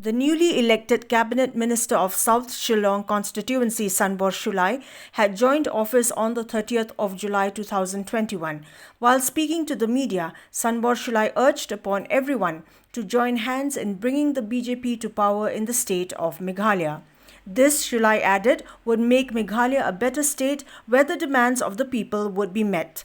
The newly elected Cabinet Minister of South Shillong constituency, Sanbor Shullai, had joined office on the 30th of July 2021. While speaking to the media, Sanbor Shullai urged upon everyone to join hands in bringing the BJP to power in the state of Meghalaya. This, Shullai added, would make Meghalaya a better state where the demands of the people would be met.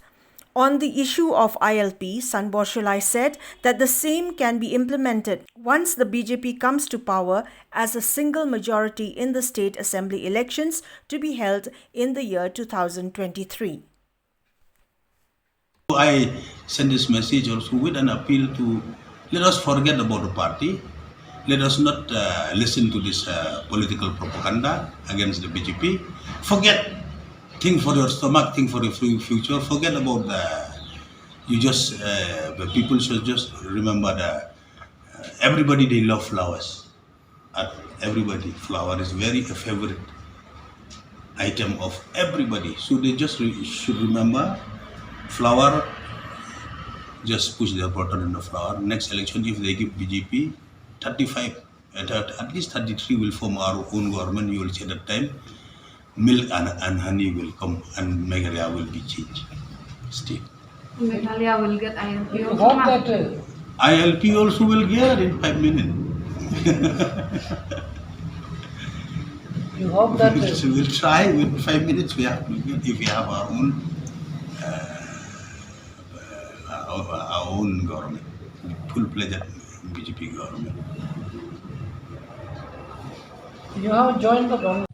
On the issue of ILP, Sanbor Shullai said that the same can be implemented once the BJP comes to power as a single majority in the state assembly elections to be held in the year 2023. I send this message also with an appeal to let us forget about the party. Let us not listen to this political propaganda against the BJP. Forget. Think for your stomach, think for your future. Forget about the people should just remember that everybody, they love flowers. Everybody, flower is very a favorite item of everybody. So they just should remember flower, just push their button in the flower. Next election, if they give BJP 35, at least 33 will form our own government. You will see that time milk and honey will come and Meghalaya will be changed. Still. Meghalaya will get ILP. You hope that ILP also will get in 5 minutes. you hope that We'll try with 5 minutes. We have to get if we have our own government, full-fledged BJP government. you have joined the Congress.